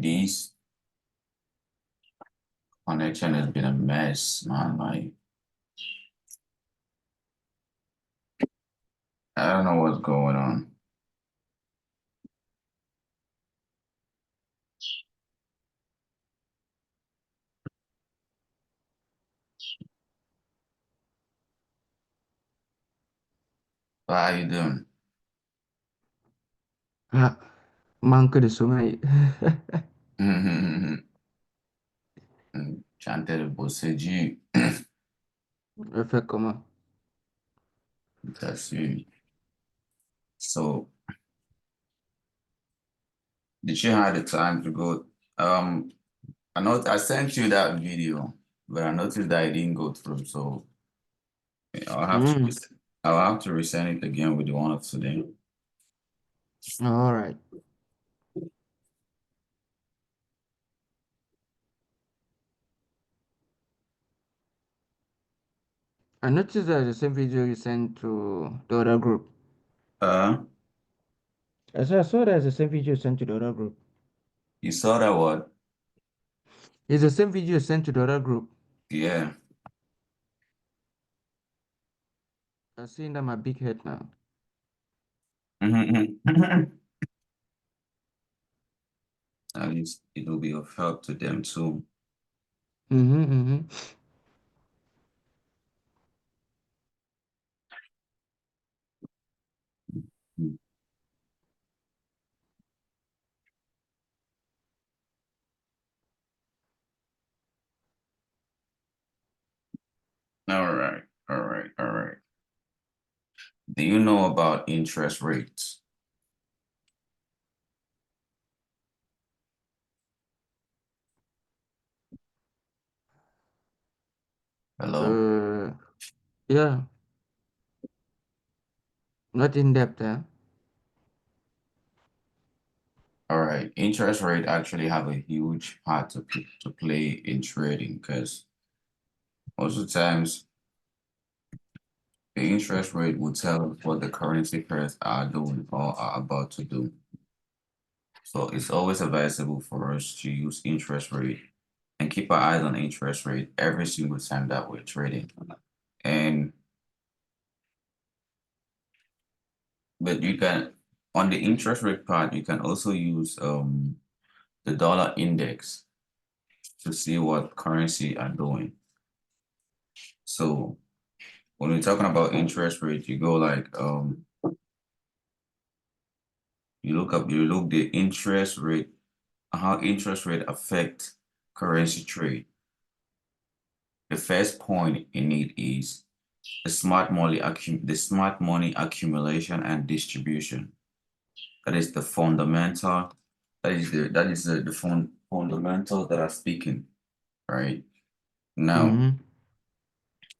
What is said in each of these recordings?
This connection has been a mess, man. Like, I don't know what's going on. How you doing? Ah, manque de sommeil. Chanter de bosser du. Je fais comment? That's you. So, did you have the time to go? I know I sent you that video, but I noticed that it didn't go through. So I'll have to I'll have to resend it again with the one of today. All right. I noticed that the same video you sent to the other group. I saw that's the same video you sent to the other group. You saw that what? It's the same video you sent to the other group. Yeah. I'm seeing that my big head now. At least it will be of help to them too. All right, all right, all right. Do you know about interest rates? Hello? Yeah, not in depth, huh? All right, interest rate actually have a huge part to play in trading because most of the times the interest rate will tell what the currency pairs are doing or are about to do. So it's always advisable for us to use interest rate and keep our eyes on interest rate every single time that we're trading. And but you can on the interest rate part, you can also use the dollar index to see what currency are doing. So when we're talking about interest rate, you go like you look the interest rate, how interest rate affect currency trade. The first point in it is the smart money accumulation and distribution. That is the fundamental. That is the fundamentals that are speaking, right? Now,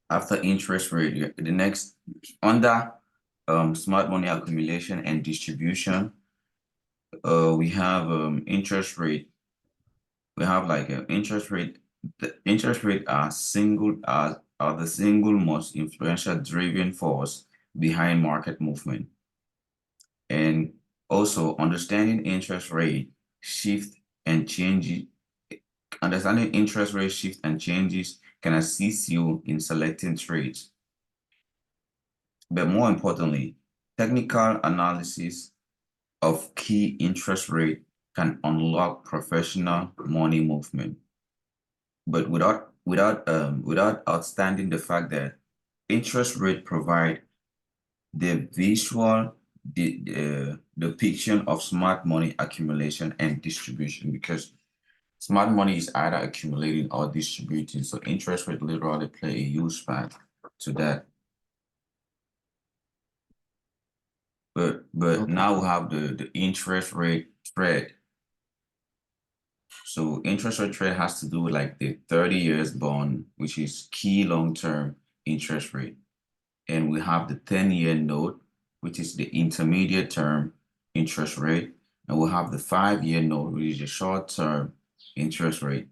after interest rate, the next under smart money accumulation and distribution, we have interest rate. We have like an interest rate. The interest rate are the single most influential driving force behind market movement. And also understanding interest rate shift and changes. Understanding interest rate shift and changes can assist you in selecting trades. But more importantly, technical analysis of key interest rate can unlock professional money movement. But without outstanding the fact that interest rate provide the visual depiction of smart money accumulation and distribution, because smart money is either accumulating or distributing. So interest rate literally play a huge part to that. But Okay. now we have the interest rate spread. So interest rate trade has to do with like the 30 years bond, which is key long-term interest rate. And we have the 10-year note, which is the intermediate term interest rate. And we'll have the 5-year note, which is the short-term interest rate.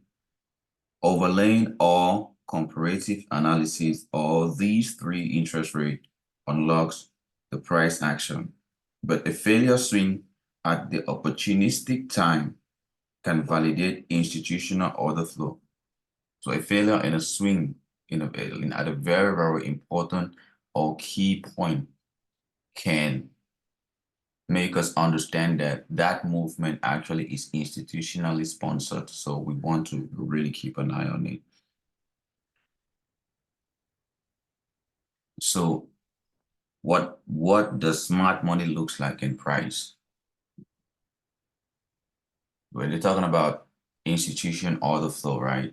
Overlaying all comparative analysis, all these three interest rate unlocks the price action. But a failure swing at the opportunistic time can validate institutional order flow. So a failure in a swing at a very, very important or key point can make us understand that that movement actually is institutionally sponsored. So we want to really keep an eye on it. So what does smart money looks like in price? When you're talking about institution order flow, right?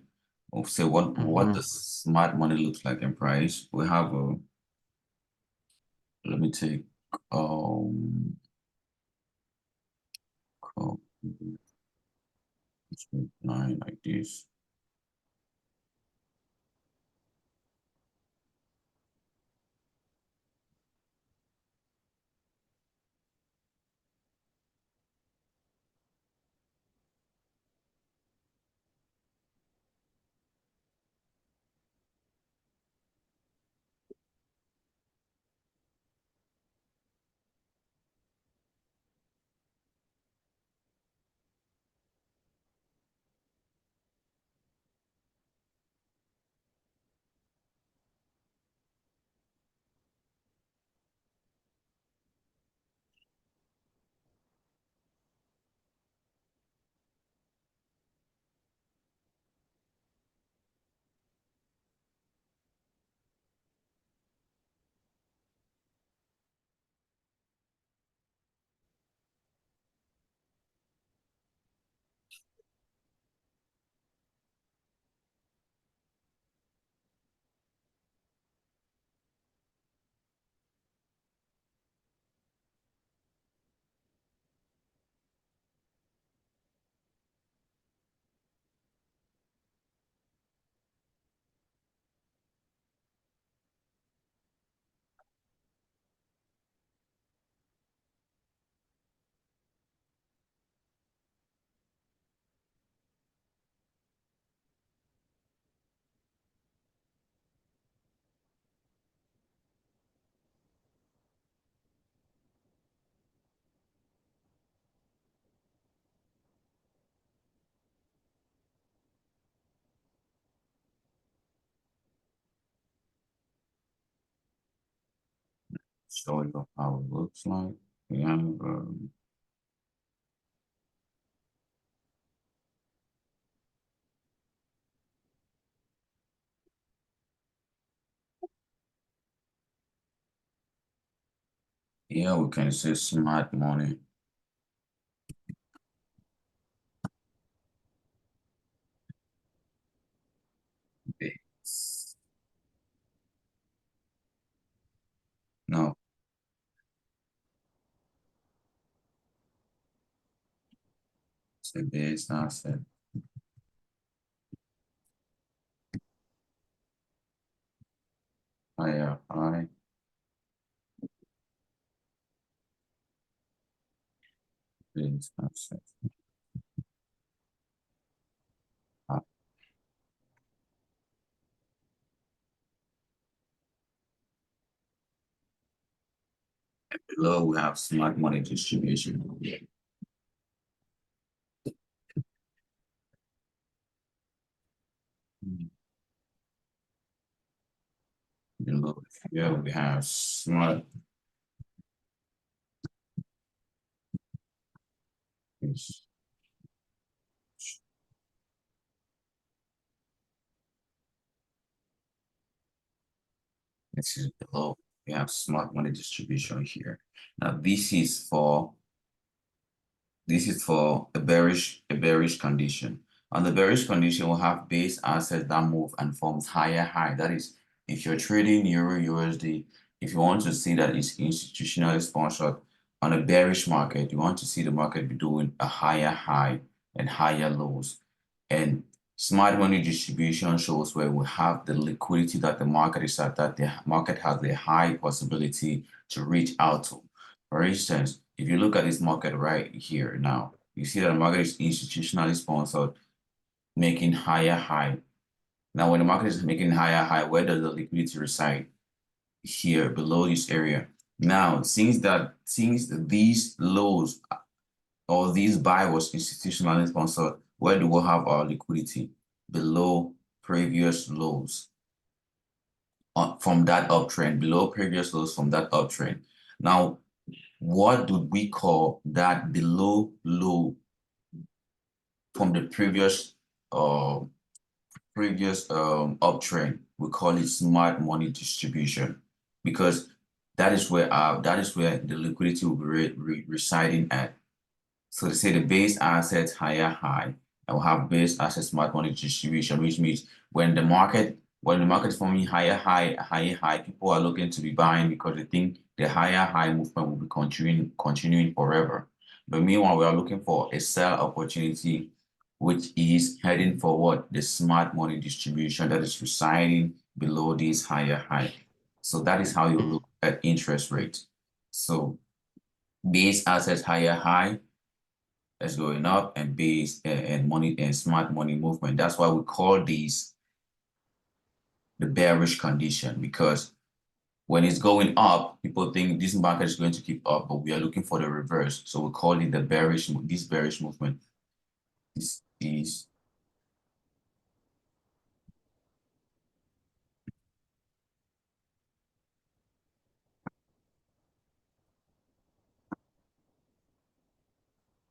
We'll say what does smart money looks like in price? We have a, let me take um 9 like this. Showing you how it looks like. We have yeah, we can say smart money. Base. No. Say base asset. Higher high. Base asset. Below we have smart money distribution. Below here we have smart. This is below. We have smart money distribution here. Now this is for a bearish condition. On the bearish condition, we'll have base assets that move and forms higher high. That is, if you're trading Euro USD, if you want to see that it's institutionally sponsored on a bearish market, you want to see the market be doing a higher high and higher lows. And smart money distribution shows where we have the liquidity that the market is at, that the market has a high possibility to reach out to. For instance, if you look at this market right here now, you see that the market is institutionally sponsored, making higher high. Now, when the market is making higher high, where does the liquidity reside? Here, below this area. Now, since these lows or these buy was institutionally sponsored, where do we have our liquidity? Below previous lows from that uptrend, below previous lows from that uptrend. Now, what do we call that below low from the previous uptrend? We call it smart money distribution, because that is where the liquidity will be residing at. So they say the base assets higher high, and we'll have base asset smart money distribution, which means when the market is forming higher high, people are looking to be buying because they think the higher high movement will be continuing forever. But meanwhile, we are looking for a sell opportunity, which is heading forward the smart money distribution that is residing below this higher high. So that is how you look at interest rates. So base assets higher high is going up, and base and money and smart money movement. That's why we call these the bearish condition, because when it's going up, people think this market is going to keep up, but we are looking for the reverse. So we call it the bearish movement. This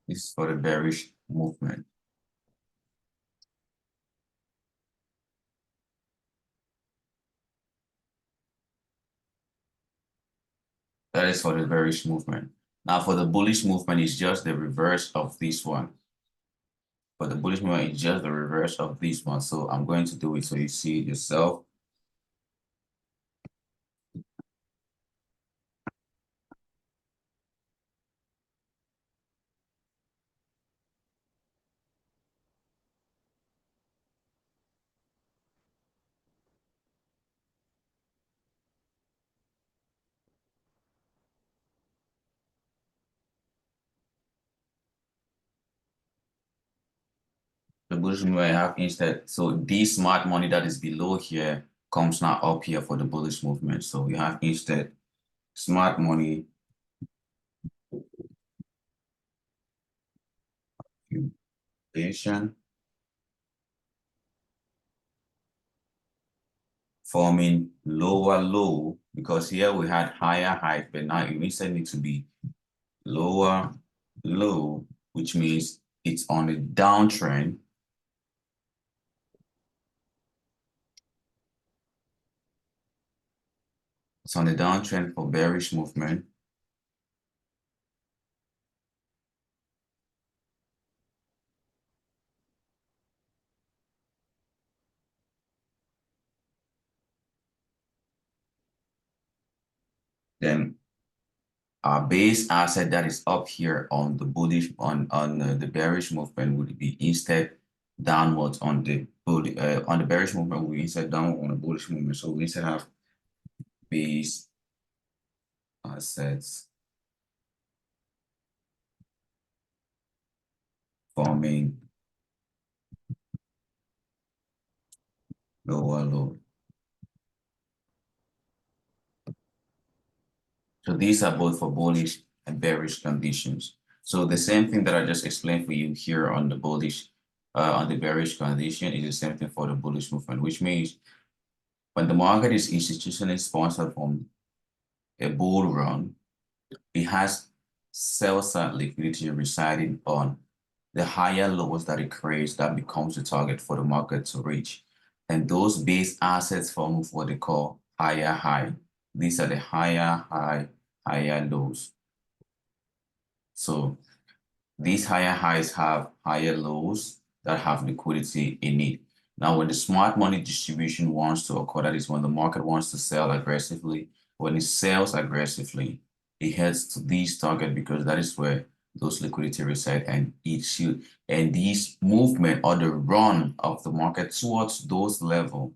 is for the bearish movement. That is for the bearish movement. Now for the bullish movement, it's just the reverse of this one. For the bullish movement, it's just the reverse of this one. So I'm going to do it so you see it yourself. The bullish movement I have instead. So this smart money that is below here comes now up here for the bullish movement. So we have instead smart money accumulation forming lower low, because here we had higher high, but now it instead need to be lower low, which means it's on a downtrend. It's on the downtrend for bearish movement. Then our base asset that is up here on the bullish on the bearish movement would be instead downwards on the bearish movement. We instead downward on the bullish movement. So we instead have base assets forming lower low. So these are both for bullish and bearish conditions. So the same thing that I just explained for you here on the bullish, on the bearish condition is the same thing for the bullish movement, which means when the market is institutionally sponsored from a bull run, it has sell-side liquidity residing on the higher lows that it creates that becomes the target for the market to reach. And those base assets form what they call higher high. These are the higher high, higher lows. So these higher highs have higher lows that have liquidity in it. Now, when the smart money distribution wants to occur, that is when the market wants to sell aggressively, when it sells aggressively, it heads to these target because that is where those liquidity reside, and this movement or the run of the market towards those levels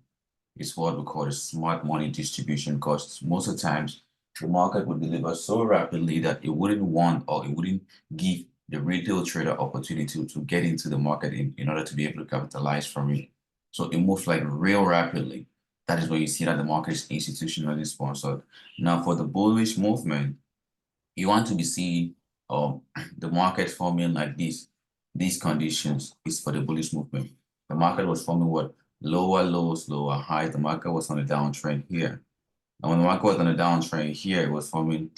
is what we call the smart money distribution, because most of the times the market would deliver so rapidly that it wouldn't want, or it wouldn't give the retail trader opportunity to get into the market in order to be able to capitalize from it. So it moves like real rapidly. That is where you see that the market is institutionally sponsored. Now for the bullish movement, you want to be seeing the market forming like this. these conditions is for the bullish movement. The market was forming what? Lower lows, lower highs. The market was on a downtrend here. And when the market was on a downtrend here, it was forming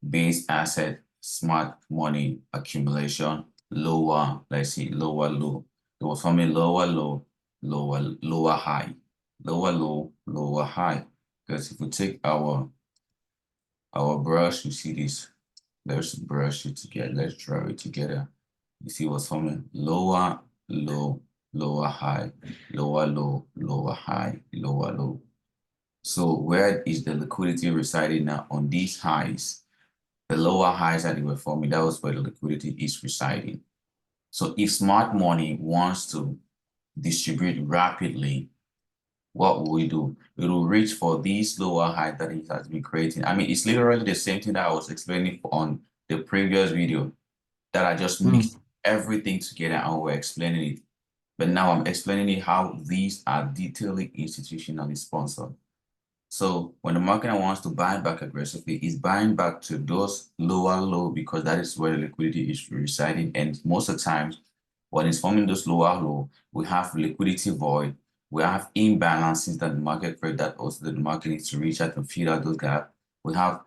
base asset, smart money accumulation, lower, let's see, lower low. It was forming lower low, lower high, lower low, lower high. Because if we take our brush, you see this. Let's brush it together. Let's draw it together. You see what's forming? Lower low, lower high, lower low, lower high, lower low. So where is the liquidity residing now? On these highs, the lower highs that they were forming, that was where the liquidity is residing. So if smart money wants to distribute rapidly, what will we do? It will reach for these lower highs that it has been creating. I mean, it's literally the same thing that I was explaining on the previous video, that I just mixed everything together and we're explaining it. But now I'm explaining it how these are detailedly institutionally sponsored. So when the market wants to buy back aggressively, it's buying back to those lower low because that is where the liquidity is residing. And most of the times, when it's forming those lower low, we have liquidity void, we have imbalances that the market creates that also the market needs to reach out and fill out those gaps. We have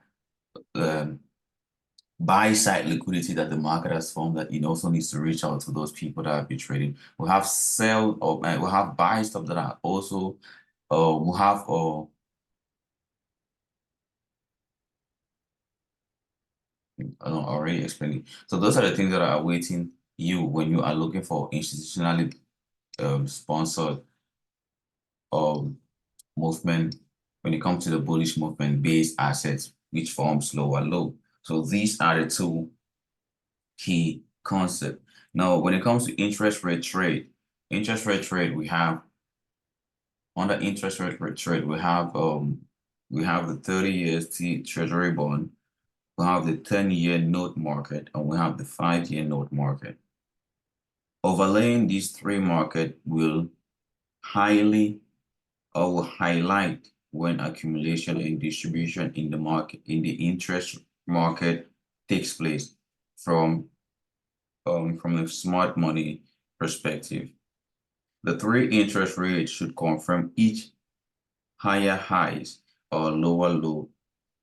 buy side liquidity that the market has formed that it also needs to reach out to those people that are be trading. We have sell or we have buy stuff that are also we have I don't already explained it. So those are the things that are awaiting you when you are looking for institutionally sponsored movement when it comes to the bullish movement based assets, which forms lower low. So these are the two key concepts. Now, when it comes to interest rate trade, we have under interest rate trade, we have the 30 years treasury bond, we have the 10-year note market, and we have the 5-year note market. Overlaying these three markets will highlight when accumulation and distribution in the market, in the interest market takes place from the smart money perspective. The three interest rates should confirm each higher highs or lower low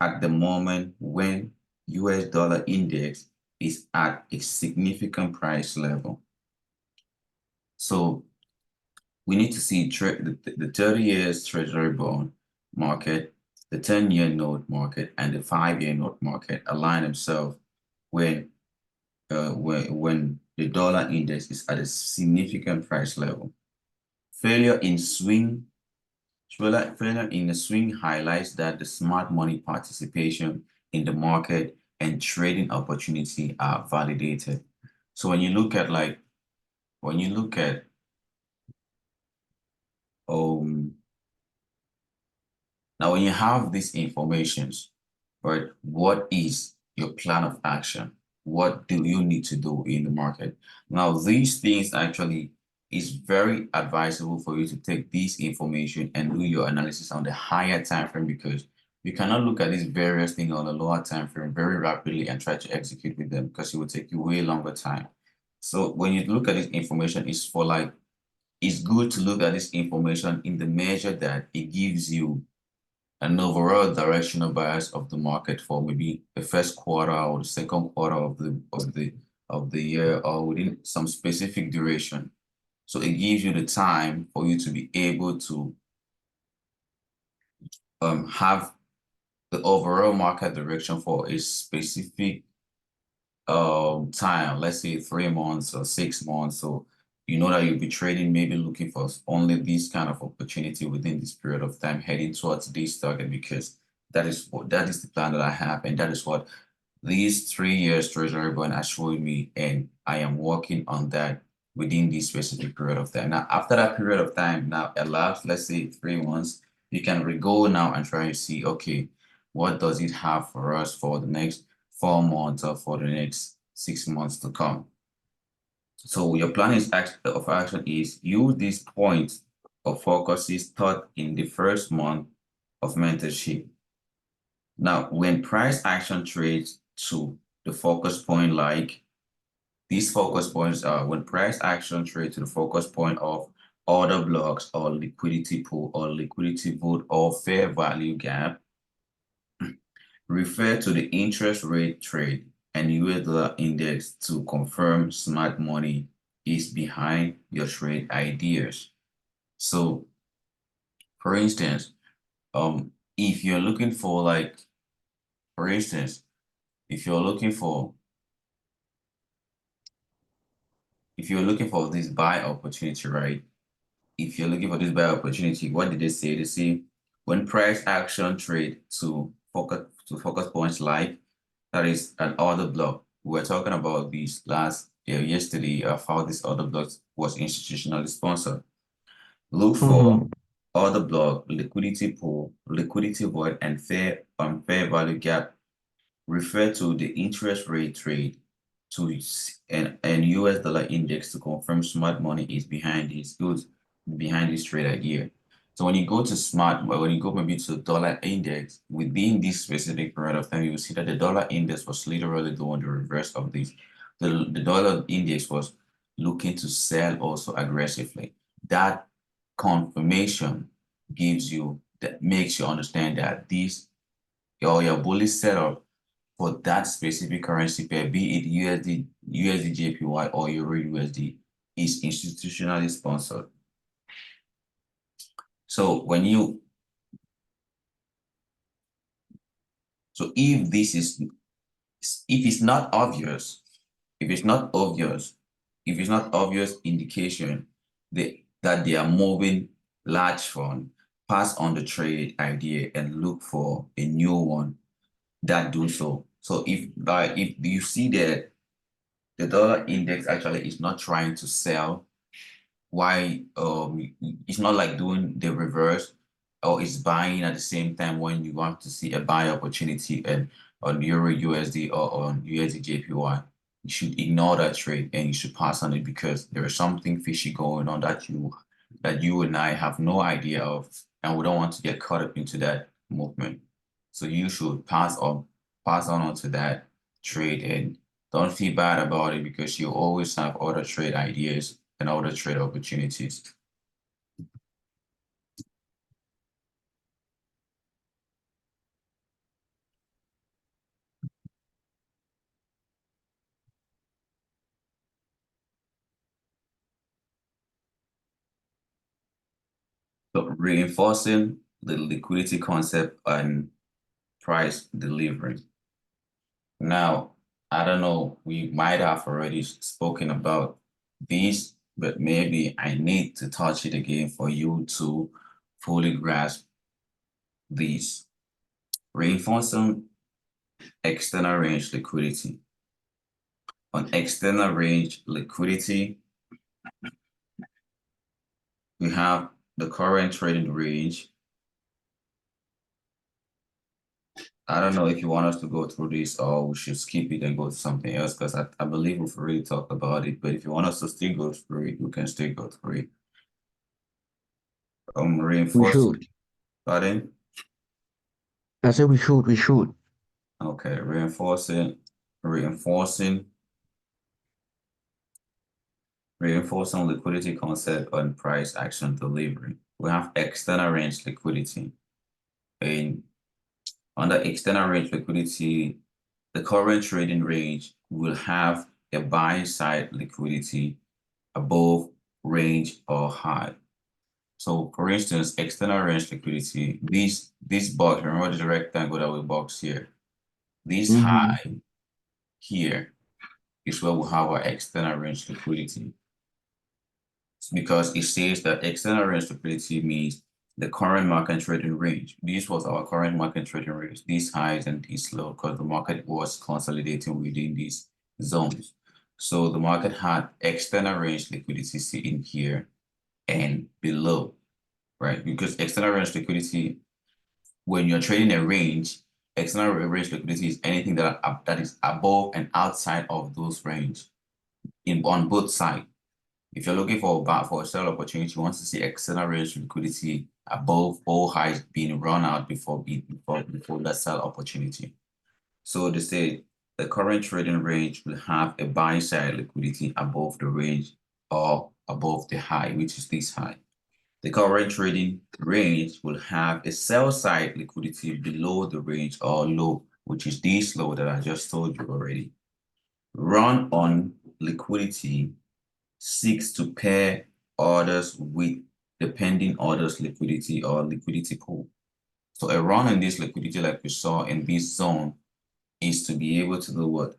at the moment when US dollar index is at a significant price level. So we need to see the 30 years treasury bond market, the 10-year note market, and the 5-year note market align themselves when the dollar index is at a significant price level. Failure in the swing highlights that the smart money participation in the market and trading opportunity are validated. So when you look at now when you have these informations, right, what is your plan of action? What do you need to do in the market? Now, these things actually is very advisable for you to take this information and do your analysis on the higher time frame, because you cannot look at these various things on a lower time frame very rapidly and try to execute with them, because it will take you way longer time. So when you look at this information, it's good to look at this information in the measure that it gives you an overall directional bias of the market for maybe the first quarter or the second quarter of the year, or within some specific duration. So it gives you the time for you to be able to have the overall market direction for a specific time, let's say 3 months or 6 months. So you know that you'll be trading, maybe looking for only this kind of opportunity within this period of time, heading towards this target, because that is the plan that I have, and that is what these 3 years treasury bond are showing me, and I am working on that within this specific period of time. Now, after that period of time now elapsed, let's say 3 months, you can go now and try to see, okay, what does it have for us for the next 4 months or for the next 6 months to come. So your plan of action is use these points of focuses taught in the first month of mentorship. Now, when price action trades to the focus point like These focus points are when price action trade to the focus point of order blocks or liquidity pool or liquidity vote or fair value gap. Refer to the interest rate trade and US dollar index to confirm smart money is behind your trade ideas. So, for instance, if you're looking for for instance, if you're looking for this buy opportunity, right? If you're looking for this buy opportunity, what did they say? They say when price action trade to focus points like that is an order block. We were talking about this yesterday of how this order block was institutionally sponsored. Look for order block, liquidity pool, liquidity void, and fair value gap. Refer to the interest rate trade to and US dollar index to confirm smart money is behind this trade idea. So when you go to when you go maybe to dollar index within this specific period of time, you will see that the dollar index was literally doing the reverse of this. The dollar index was looking to sell also aggressively. That confirmation makes you understand that your bullish setup for that specific currency pair, be it USD JPY or Euro USD, is institutionally sponsored. So if it's not obvious indication that they are moving large fund, pass on the trade idea and look for a new one that do so. So if you see that the dollar index actually is not trying to sell, why it's not like doing the reverse or it's buying at the same time when you want to see a buy opportunity and on Euro USD or on USD JPY, you should ignore that trade and you should pass on it because there is something fishy going on that you and I have no idea of, and we don't want to get caught up into that movement. So you should pass on to that trade and don't feel bad about it because you always have other trade ideas and other trade opportunities. So reinforcing the liquidity concept and price delivery. Now, I don't know, we might have already spoken about these, but maybe I need to touch it again for you to fully grasp these. Reinforcing external range liquidity. On external range liquidity, we have the current trading range. I don't know if you want us to go through this or we should skip it and go to something else because I believe we've already talked about it. But if you want us to still go through it, we can still go through it. Reinforce. We should. Pardon? I said we should. Okay, reinforcing liquidity concept and price action delivery. We have external range liquidity. And under external range liquidity, the current trading range will have a buy side liquidity above range or high. So for instance, external range liquidity, this box, remember the rectangle that we box here. This high here is where we have our external range liquidity. It's because it says that external range liquidity means the current market trading range. This was our current market trading range, these highs and these lows, because the market was consolidating within these zones. So the market had external range liquidity sitting here and below, right? Because external range liquidity, when you're trading a range, external range liquidity is anything that is above and outside of those range on both sides. If you're looking for a sell opportunity, you want to see external range liquidity above all highs being run out before that sell opportunity. So they say the current trading range will have a buy side liquidity above the range or above the high, which is this high. The current trading range will have a sell side liquidity below the range or low, which is this low that I just told you already. Run on liquidity seeks to pair orders with the pending orders liquidity or liquidity pool. So a run in this liquidity, like we saw in this zone, is to be able to do what?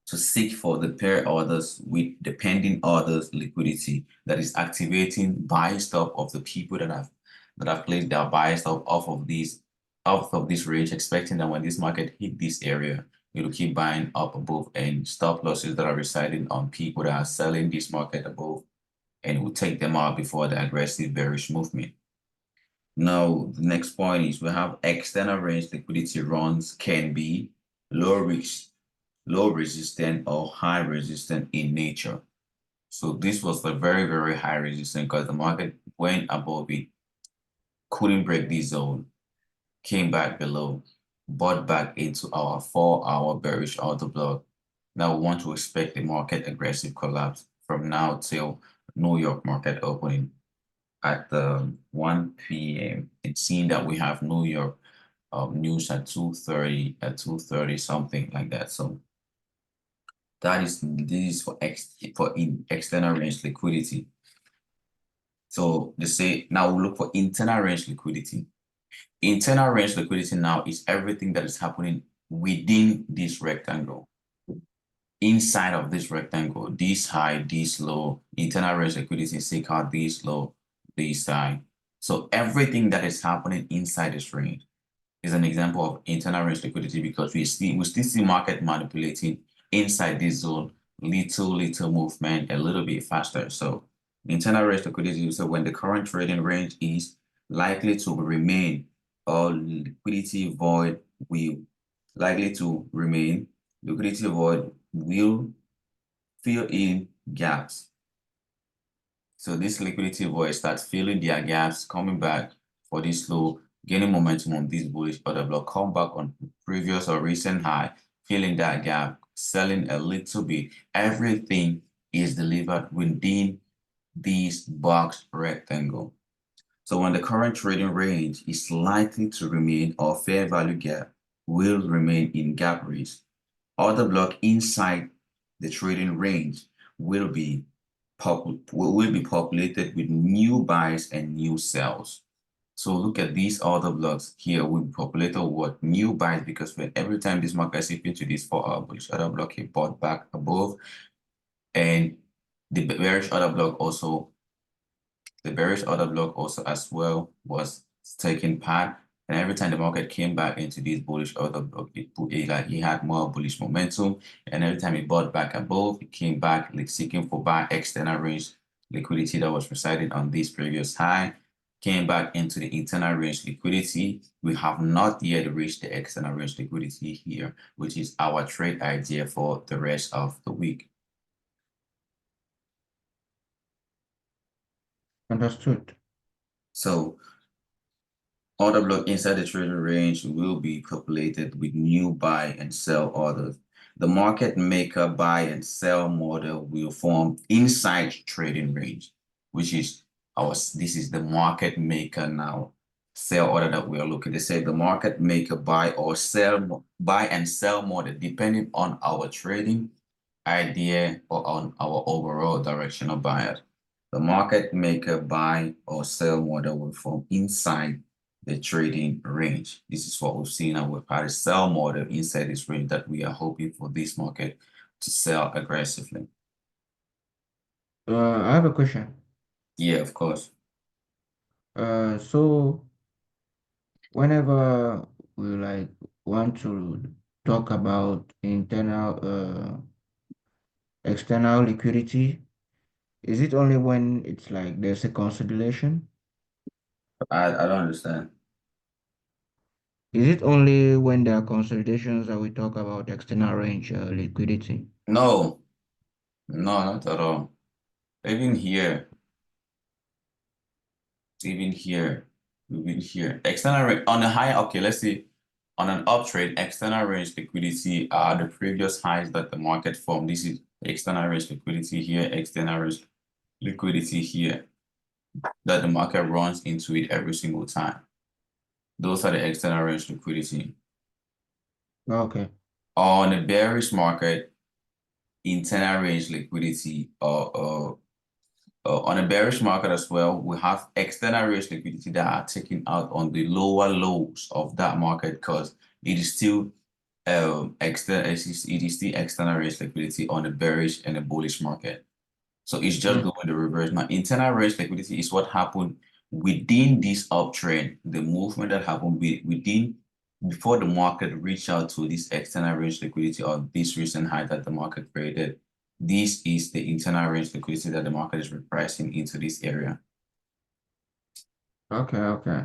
To seek for the pair orders with the pending orders liquidity that is activating buy stop of the people that have placed their buy stop off of this range, expecting that when this market hit this area, it will keep buying up above, and stop losses that are residing on people that are selling this market above, and it will take them out before the aggressive bearish movement. Now, the next point is we have external range liquidity runs can be low risk, low resistant or high resistant in nature. So this was a very, very high resistance because the market went above it, couldn't break this zone, came back below, bought back into our 4-hour bearish order block. Now we want to expect the market aggressive collapse from now till New York market opening at 1 p.m. and seeing that we have New York news at 2:30 something like that. So this is for external range liquidity. So they say now we look for internal range liquidity. Internal range liquidity now is everything that is happening within this rectangle. Inside of this rectangle, this high, this low, internal range liquidity seek out this low, this high. So everything that is happening inside this range is an example of internal range liquidity because we still see market manipulating inside this zone, little movement, a little bit faster. So internal range liquidity is when the current trading range is likely to remain or liquidity void will likely to remain. Liquidity void will fill in gaps. So this liquidity void starts filling their gaps, coming back for this low, gaining momentum on this bullish order block, come back on previous or recent high, filling that gap, selling a little bit. Everything is delivered within this box rectangle. So when the current trading range is likely to remain or fair value gap will remain in gap risk, order block inside the trading range will be populated with new buys and new sells. So look at these order blocks here will be populated with new buys because when every time this market is into this 4-hour bullish order block, it bought back above, and the bearish order block also as well was taking part. And every time the market came back into this bullish order block, it had more bullish momentum. And every time it bought back above, it came back like seeking for buy external range liquidity that was residing on this previous high, came back into the internal range liquidity. We have not yet reached the external range liquidity here, which is our trade idea for the rest of the week. Understood. So order block inside the trading range will be populated with new buy and sell orders. The market maker buy and sell model will form inside trading range, which is this is the market maker now. Sell order that we are looking. They say the market maker buy and sell model depending on our trading idea or on our overall directional bias. The market maker buy or sell model will form inside the trading range. This is what we've seen, and we've had a sell model inside this range that we are hoping for this market to sell aggressively. I have a question. Yeah, of course. So whenever we want to talk about external liquidity, is it only when it's like there's a consolidation? I don't understand. Is it only when there are consolidations that we talk about external range liquidity? No, not at all. Even here, even here, external range on the high. Okay, let's see. on an uptrend, external range liquidity are the previous highs that the market formed. This is external range liquidity here, external range liquidity here, that the market runs into it every single time. Those are the external range liquidity. Okay. On a bearish market, internal range liquidity, on a bearish market as well, we have external range liquidity that are taken out on the lower lows of that market because it is still it is still external range liquidity on a bearish and a bullish market. So it's just going the reverse. Now, internal range liquidity is what happened within this uptrend, the movement that happened within before the market reached out to this external range liquidity or this recent high that the market created. This is the internal range liquidity that the market is repricing into this area. Okay, okay.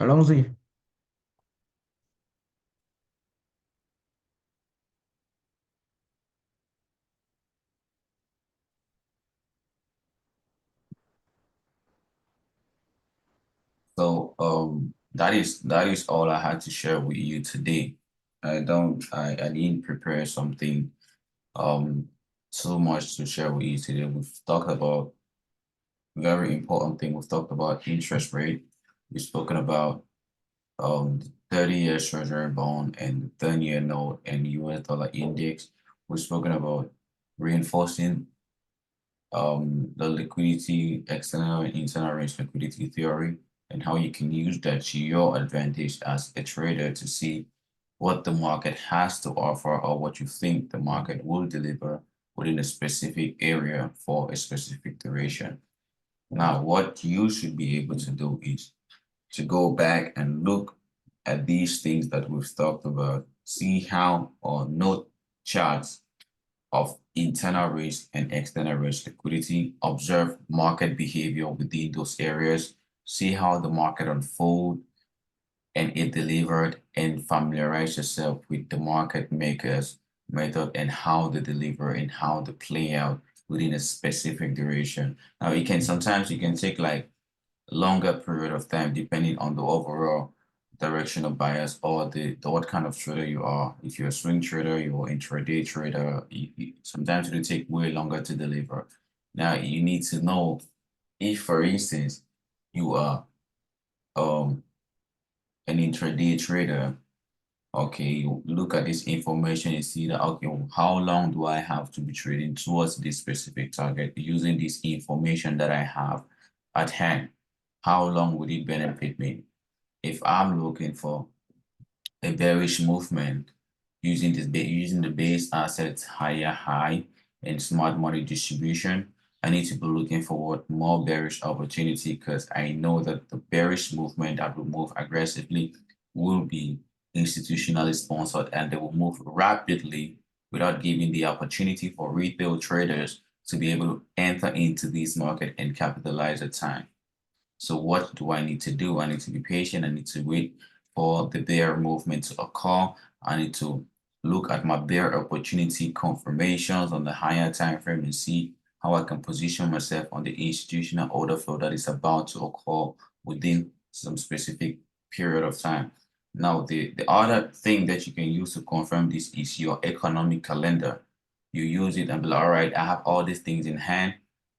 Allons-y. So that is all I had to share with you today. I didn't prepare something so much to share with you today. We've talked about very important thing. We've talked about interest rate. We've spoken about the 30-year treasury bond and the 10-year note and US dollar index. We've spoken about reinforcing the liquidity, external and internal range liquidity theory, and how you can use that to your advantage as a trader to see what the market has to offer or what you think the market will deliver within a specific area for a specific duration. Now, what you should be able to do is to go back and look at these things that we've talked about, see how or note charts of internal risk and external risk liquidity, observe market behavior within those areas, see how the market unfold and it delivered, and familiarize yourself with the market makers method and how they deliver and how they play out within a specific duration. Now, sometimes you can take like longer period of time depending on the overall direction of bias or the what kind of trader you are. If you're a swing trader, you're an intraday trader, sometimes it will take way longer to deliver. Now you need to know if, for instance, you are an intraday trader. Okay, you look at this information and see that, okay, how long do I have to be trading towards this specific target using this information that I have at hand? How long would it benefit me? If I'm looking for a bearish movement using the base assets higher high and smart money distribution, I need to be looking for more bearish opportunity because I know that the bearish movement that will move aggressively will be institutionally sponsored and they will move rapidly without giving the opportunity for retail traders to be able to enter into this market and capitalize at time. So what do I need to do? I need to be patient. I need to wait for the bear movement to occur. I need to look at my bear opportunity confirmations on the higher time frame and see how I can position myself on the institutional order flow that is about to occur within some specific period of time. Now, the other thing that you can use to confirm this is your economic calendar. You use it and be like, all right, I have all these things in hand.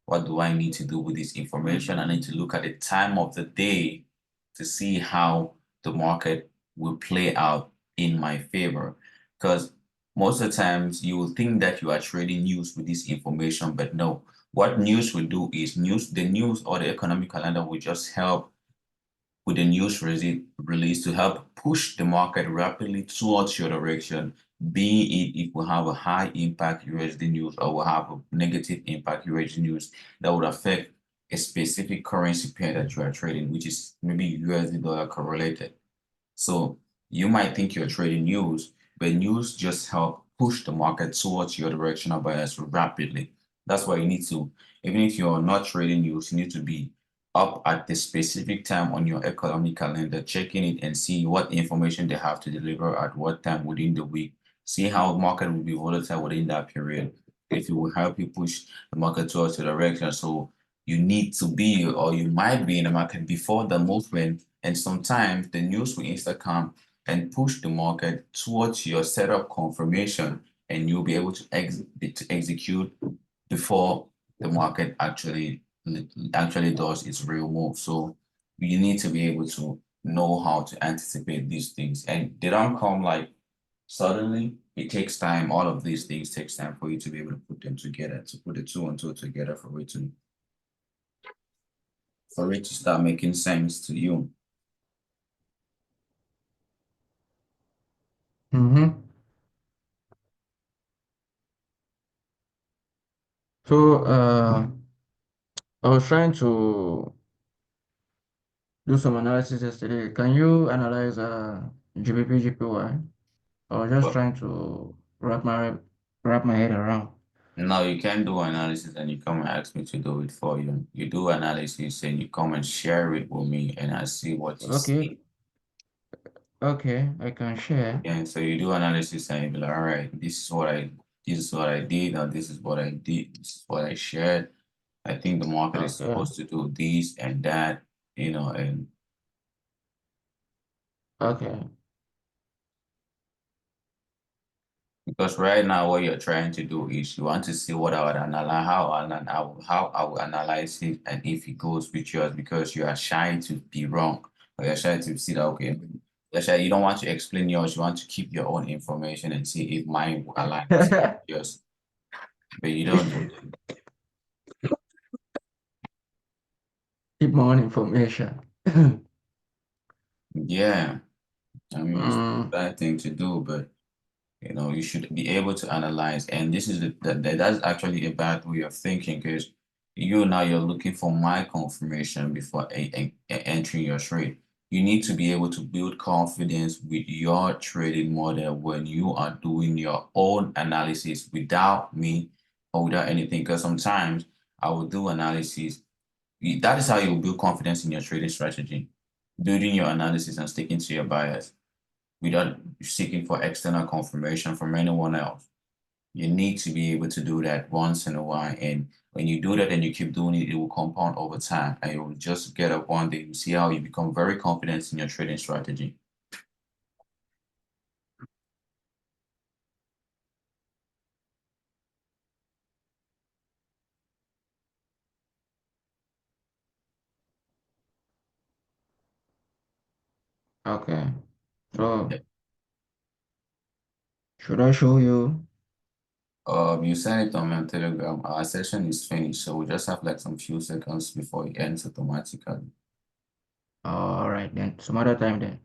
What do I need to do with this information? I need to look at the time of the day to see how the market will play out in my favor. Because most of the times you will think that you are trading news with this information, but no. What news will do is the news or the economic calendar will just help with the news release to help push the market rapidly towards your direction, be it if we have a high impact USD news or we have a negative impact USD news that would affect a specific currency pair that you are trading, which is maybe USD dollar correlated. So you might think you're trading news, but news just help push the market towards your directional bias rapidly. That's why you need to, even if you're not trading news, you need to be up at the specific time on your economic calendar, checking it and see what information they have to deliver at what time within the week. See how market will be volatile within that period if it will help you push the market towards the direction. So you need to be, or you might be in the market before the movement. And sometimes the news will instantly come and push the market towards your setup confirmation, and you'll be able to execute before the market actually does its real move. So you need to be able to know how to anticipate these things, and they don't come like suddenly. It takes time. All of these things takes time for you to be able to put them together, to put the two and two together for it to start making sense to you. Mm-hmm. So I was trying to do some analysis yesterday. Can you analyze GBP GPY? I was just But trying to wrap my head around. no, you can't do analysis and you come and ask me to do it for you. You do analysis and you come and share it with me, and I see what you Okay, see. okay, I can share. And so you do analysis and you be like, all right, this is what I did, or this is what I did, this is what I shared. I think the market is Okay, supposed to do this and that, and okay, because right now what you're trying to do is you want to see what I would analyze, how I will analyze it, and if it goes with yours, because you are shy to be wrong, or you're shy to see that, okay, you're shy, you don't want to explain yours, you want to keep your own information and see if mine will align with yours, but you don't do that. keep my own information. Yeah, I mean, it's a Mm, bad thing to do, but you should be able to analyze. And this is that's actually a bad way of thinking, because you're looking for my confirmation before entering your trade. You need to be able to build confidence with your trading model when you are doing your own analysis without me or without anything. Because sometimes I will do analysis. That is how you build confidence in your trading strategy, building your analysis and sticking to your bias without seeking for external confirmation from anyone else. You need to be able to do that once in a while. And when you do that and you keep doing it, it will compound over time. And you will just get up one day, you see how you become very confident in your trading strategy. okay, so should I show you? You send it on my Telegram. Our session is finished, so we just have like some few seconds before it ends automatically. All right then, some other time then.